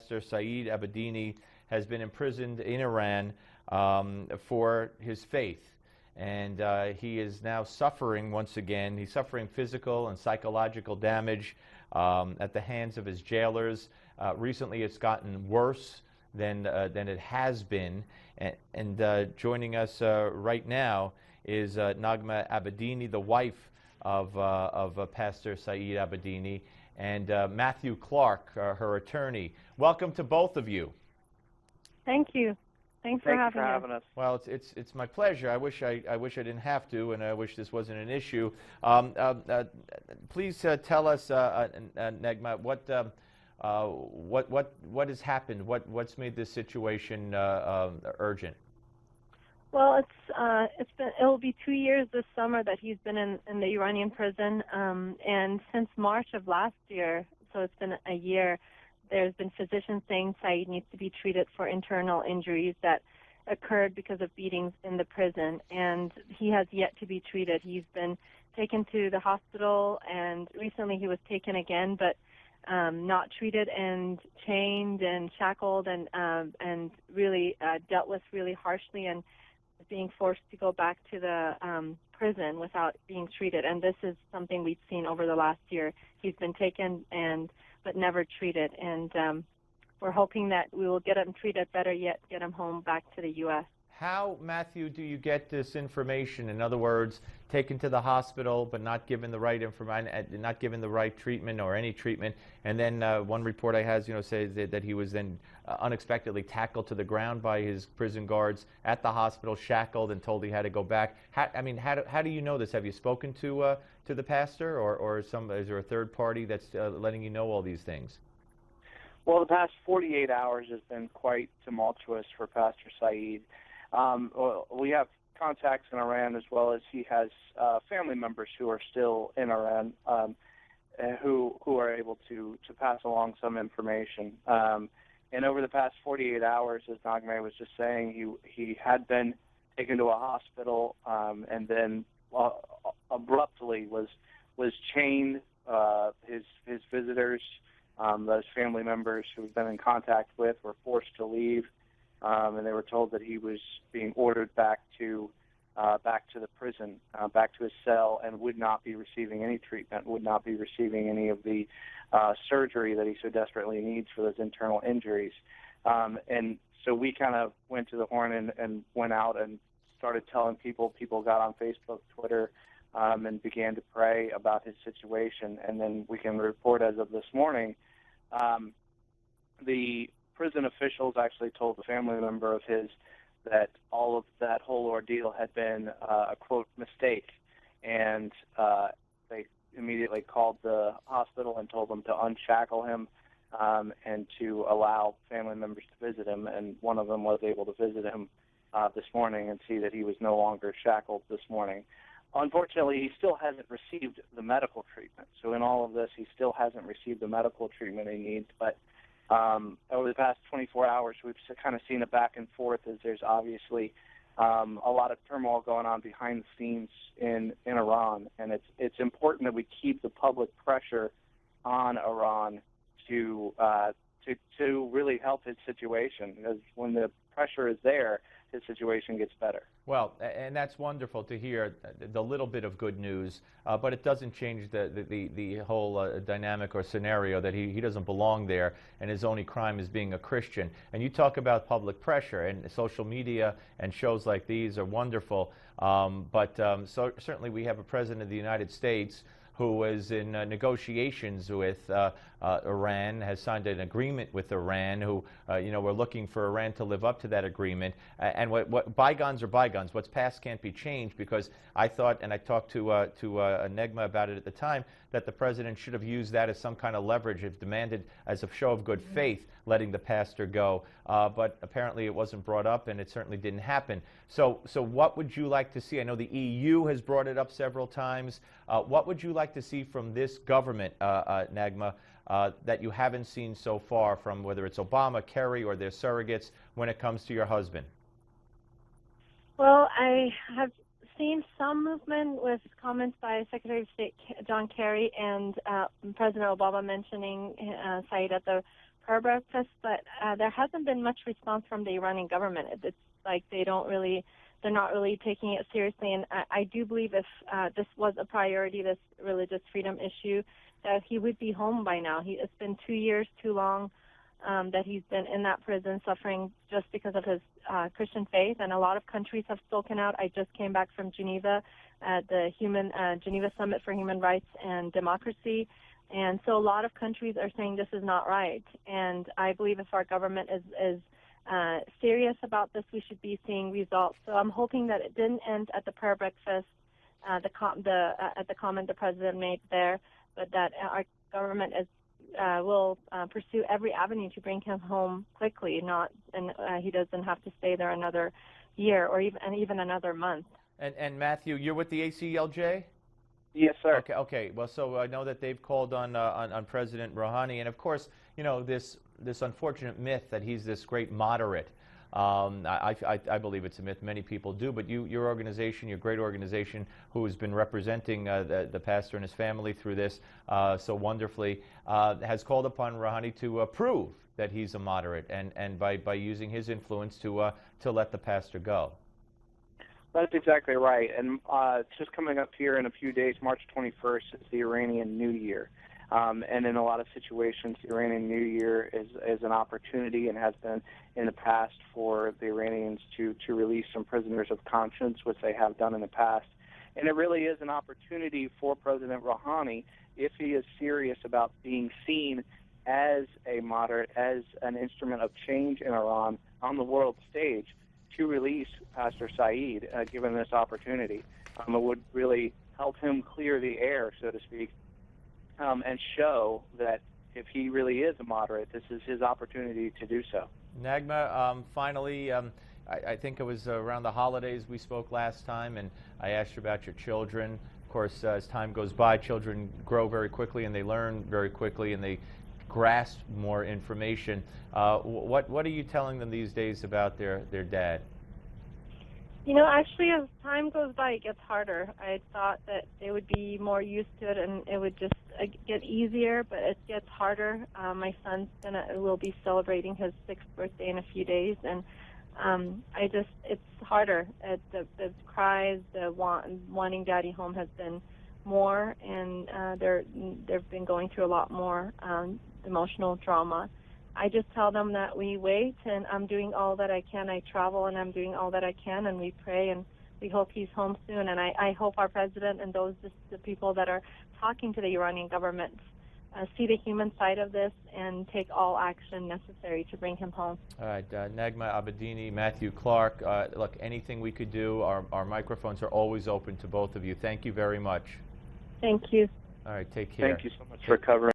Saeed Abedini has been imprisoned in Iran for his faith. And he is now suffering once again. He's suffering physical and psychological damage at the hands of his jailers. Recently, it's gotten worse than it has been. And joining us right now is Naghmeh Abedini, the wife of Pastor Saeed Abedini, and Matthew Clark, her attorney. Welcome to both of you. Thank you. Thanks for having us. Well, it's my pleasure. I wish I didn't have to, and I wish this wasn't an issue. Please tell us, Naghmeh, what has happened? What's made this situation urgent? Well, it'll be 2 years this summer that he's been in the Iranian prison, and since March of last year, so it's been a year. There's been physicians saying Saeed needs to be treated for internal injuries that occurred because of beatings in the prison, and he has yet to be treated. He's been taken to the hospital, and recently he was taken again, but not treated, and chained and shackled, and really dealt with really harshly, and being forced to go back to the prison without being treated. And this is something we've seen over the last year. He's been taken but never treated, and we're hoping that we will get him treated better yet, get him home back to the U.S. How, Matthew, do you get this information? In other words, taken to the hospital but not given the right information, not given the right treatment or any treatment, and then one report I has, says that he was then unexpectedly tackled to the ground by his prison guards at the hospital, shackled, and told he had to go back. How do you know this? Have you spoken to the pastor, or is there a third party that's letting you know all these things? Well, the past 48 hours has been quite tumultuous for Pastor Saeed. We have contacts in Iran, as well as he has family members who are still in Iran, who are able to pass along some information. And over the past 48 hours, as Naghmeh was just saying, he had been taken to a hospital, and then abruptly was chained. His visitors, those family members who had been in contact with, were forced to leave. And they were told that he was being ordered back to the prison, back to his cell, and would not be receiving any treatment, would not be receiving any of the surgery that he so desperately needs for those internal injuries. And so we kind of went to the horn and went out and started telling people. People got on Facebook, Twitter, and began to pray about his situation. And then we can report, as of this morning, the prison officials actually told a family member of his that all of that whole ordeal had been a, quote, mistake. And they immediately called the hospital and told them to unshackle him and to allow family members to visit him. And one of them was able to visit him this morning and see that he was no longer shackled this morning. Unfortunately, he still hasn't received the medical treatment. So in all of this, he still hasn't received the medical treatment he needs. But over the past 24 hours, we've kind of seen a back and forth, as there's obviously a lot of turmoil going on behind the scenes in Iran, and it's important that we keep the public pressure on Iran to really help his situation, because when the pressure is there, his situation gets better. Well, and that's wonderful to hear, the little bit of good news, but it doesn't change the whole dynamic or scenario that he doesn't belong there, and his only crime is being a Christian. And you talk about public pressure, and social media and shows like these are wonderful, but certainly we have a president of the United States who is in negotiations with Iran, has signed an agreement with Iran, who, we're looking for Iran to live up to that agreement. And what bygones are bygones. What's past can't be changed, because I thought, and I talked to Naghmeh about it at the time, that the president should have used that as some kind of leverage, if demanded as a show of good faith, letting the pastor go. But apparently it wasn't brought up, and it certainly didn't happen. So what would you like to see? I know the EU has brought it up several times. What would you like to see from this government, Naghmeh, that you haven't seen so far, from whether it's Obama, Kerry, or their surrogates, when it comes to your husband? Well, I have seen some movement with comments by Secretary of State John Kerry and President Obama mentioning Saeed at the prayer breakfast, but there hasn't been much response from the Iranian government. It's like they're not really taking it seriously. And I do believe if this was a priority, this religious freedom issue, that he would be home by now. It's been 2 years too long that he's been in that prison suffering just because of his Christian faith, and a lot of countries have spoken out. I just came back from Geneva at the Geneva Summit for Human Rights and Democracy, and so a lot of countries are saying this is not right. And I believe if our government is serious about this, we should be seeing results. So I'm hoping that it didn't end at the prayer breakfast, at the comment the president made there, but that our government will pursue every avenue to bring him home quickly, and he doesn't have to stay there another year or even another month. And Matthew, you're with the ACLJ? Yes, sir. Okay. Well, so I know that they've called on President Rouhani, and of course, you know, this unfortunate myth that he's this great moderate. I believe it's a myth. Many people do, but your organization, your great organization, who has been representing the pastor and his family through this so wonderfully, has called upon Rouhani to prove that he's a moderate, and by using his influence to let the pastor go. That's exactly right. And just coming up here in a few days, March 21st, is the Iranian New Year. And in a lot of situations, the Iranian New Year is an opportunity, and has been in the past, for the Iranians to release some prisoners of conscience, which they have done in the past. And it really is an opportunity for President Rouhani, if he is serious about being seen as a moderate, as an instrument of change in Iran on the world stage, to release Pastor Saeed, given this opportunity. It would really help him clear the air, so to speak, and show that if he really is a moderate, this is his opportunity to do so. Naghmeh, finally, I think it was around the holidays we spoke last time, and I asked you about your children. Of course, as time goes by, children grow very quickly, and they learn very quickly, and they grasp more information. What are you telling them these days about their dad? You know, actually, as time goes by, it gets harder. I thought that they would be more used to it and it would just get easier, but it gets harder. My son's will be celebrating his 6th birthday in a few days, and it's harder. The cries, the wanting daddy home has been more, and they've been going through a lot more emotional trauma. I just tell them that we wait, and I'm doing all that I can. I travel, and I'm doing all that I can, and we pray, and we hope he's home soon. And I hope our president and the people that are talking to the Iranian government see the human side of this and take all action necessary to bring him home. All right, Naghmeh Abedini, Matthew Clark, look, anything we could do, our microphones are always open to both of you. Thank you very much. Thank you. All right, take care. Thank you so much for covering.